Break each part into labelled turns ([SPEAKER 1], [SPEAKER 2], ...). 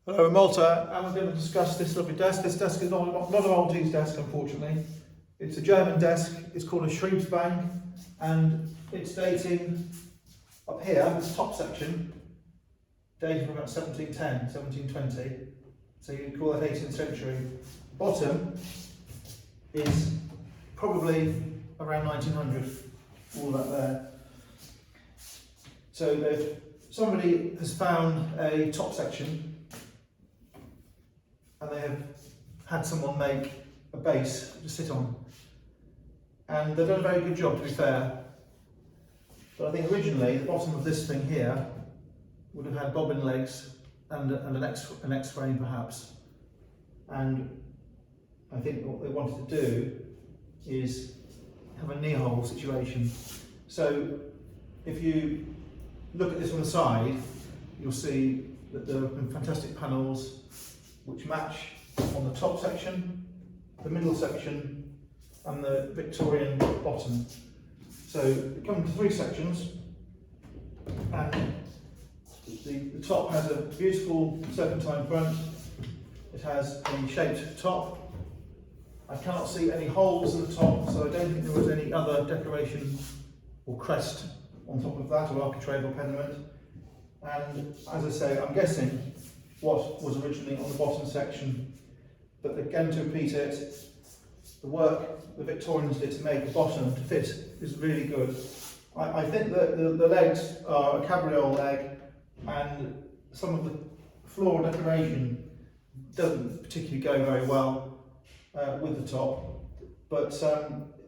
[SPEAKER 1] Hello, I'm Malta, and we're going to discuss this lovely desk. This desk is not a Maltese desk, unfortunately. It's a German desk. It's called a Schriebsbank, and it's dating up here, this top section, dating from about 1710, 1720. So you'd call that 18th century. Bottom is probably around 1900, all that there. So somebody has found a top section, and they have had someone make a base to sit on. And they've done a very good job, to be fair. But I think originally the bottom of this thing here would have had bobbin legs and an X-frame perhaps. And I think what they wanted to do is have a knee hole situation. So if you look at this from the side, you'll see that there have been fantastic panels which match on the top section, the middle section, and the Victorian bottom. So it comes to three sections, and the top has a beautiful serpentine front. It has a shaped top. I cannot see any holes at the top, so I don't think there was any other decoration or crest on top of that, or architrave or pediment. And as I say, I'm guessing what was originally on the bottom section, but again, to repeat it, the work the Victorians did to make the bottom to fit is really good. I think that the legs are a cabriole leg, and some of the floral decoration doesn't particularly go very well with the top, but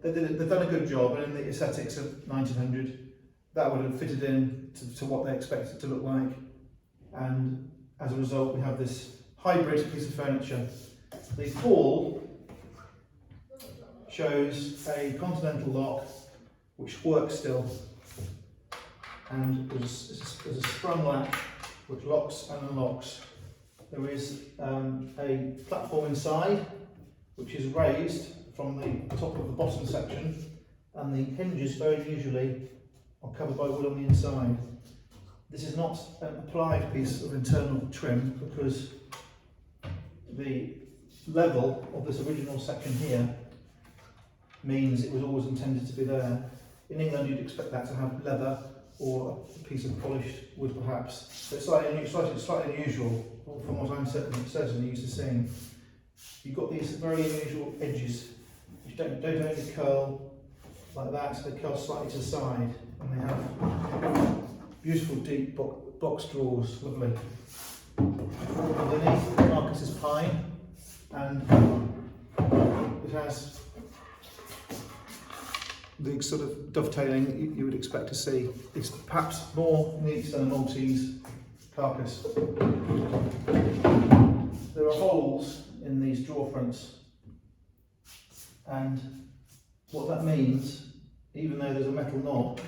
[SPEAKER 1] they've done a good job, and in the aesthetics of 1900, that would have fitted in to what they expected it to look like. And as a result, we have this hybrid piece of furniture. The fall shows a continental lock which works still, and there's a sprung latch which locks and unlocks. There is a platform inside which is raised from the top of the bottom section, and the hinges very usually are covered by wood on the inside. This is not an applied piece of internal trim, because the level of this original section here means it was always intended to be there. In England, you'd expect that to have leather or a piece of polished wood perhaps. So it's slightly unusual from what I'm certainly used to seeing. You've got these very unusual edges which don't only curl like that, they curl slightly to the side, and they have beautiful deep box drawers, lovely. Underneath the carcass is pine, and it has the sort of dovetailing you would expect to see. It's perhaps more neat than a Maltese carcass. There are holes in these drawer fronts, and what that means, even though there's a metal knob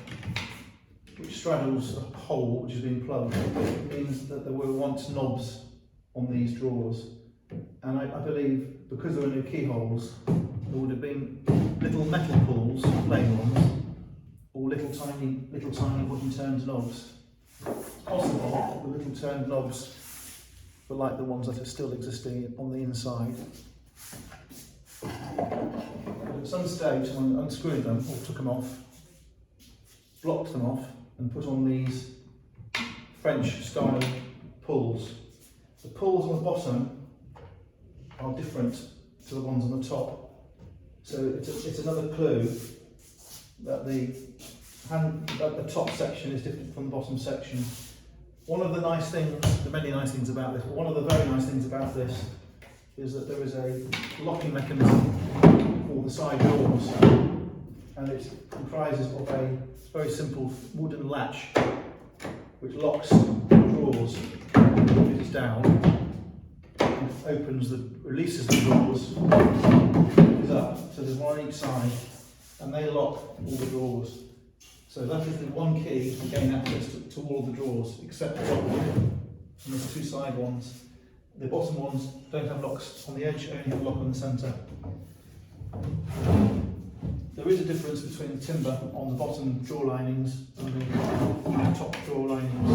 [SPEAKER 1] which straddles a hole which has been plugged, it means that there were once knobs on these drawers. And I believe because there were no keyholes, there would have been little metal pulls, plain ones, or little tiny wooden turned knobs. It's possible that the little turned knobs were like the ones that are still existing on the inside. But at some stage, someone unscrewed them or took them off, blocked them off, and put on these French style pulls. The pulls on the bottom are different to the ones on the top. So it's another clue that the top section is different from the bottom section. One of the nice things, the many nice things about this, but one of the very nice things about this is that there is a locking mechanism for the side doors, and it comprises of a very simple wooden latch which locks the drawers when it is down, and releases the drawers, is up, so there's one on each side, and they lock all the drawers. So that is the one key to gain access to all of the drawers, except the top one, and there's two side ones. The bottom ones don't have locks on the edge, only have a lock on the centre. There is a difference between the timber on the bottom drawer linings and the top drawer linings.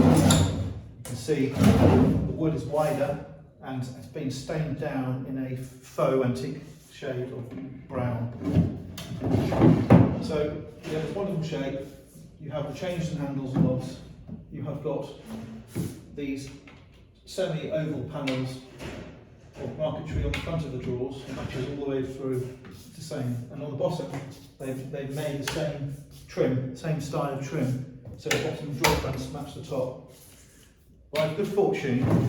[SPEAKER 1] You can see the wood is wider and it's been stained down in a faux antique shade of brown. So you have this wonderful shape, you have the changes in handles and knobs, you have got these semi-oval panels of marquetry on the front of the drawers, matches all the way through the same, and on the bottom they've made the same trim, same style of trim, so the bottom drawer fronts match the top. By good fortune,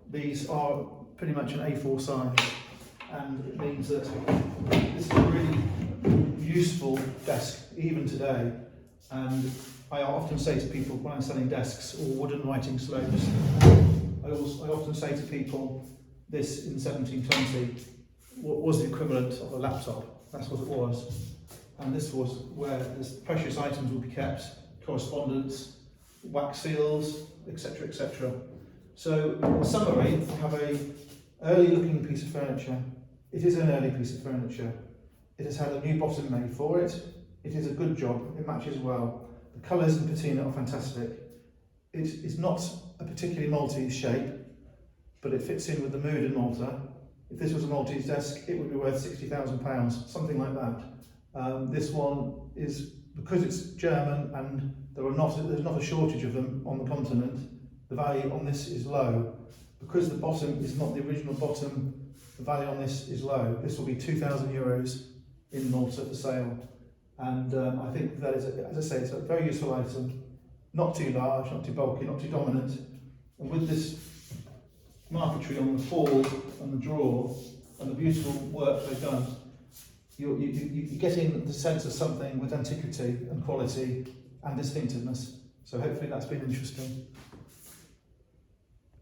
[SPEAKER 1] these are pretty much an A4 size, and it means that this is a really useful desk even today. And I often say to people when I'm selling desks or wooden writing slopes, I often say to people, this in 1720 was the equivalent of a laptop. That's what it was. And this was where this precious items would be kept, correspondence, wax seals, etc., etc. So, in summary, we have an early looking piece of furniture. It is an early piece of furniture. It has had a new bottom made for it. It is a good job. It matches well. The colours in patina are fantastic. It is not a particularly Maltese shape, but it fits in with the mood in Malta. If this was a Maltese desk, it would be worth £60,000, something like that. This one is, because it's German and there's not a shortage of them on the continent, the value on this is low. Because the bottom is not the original bottom, the value on this is low. This will be €2,000 in Malta for sale. And I think that is, as I say, it's a very useful item. Not too large, not too bulky, not too dominant. And with this marquetry on the fall and the drawer and the beautiful work they've done, you're getting the sense of something with antiquity and quality and distinctiveness. So hopefully that's been interesting.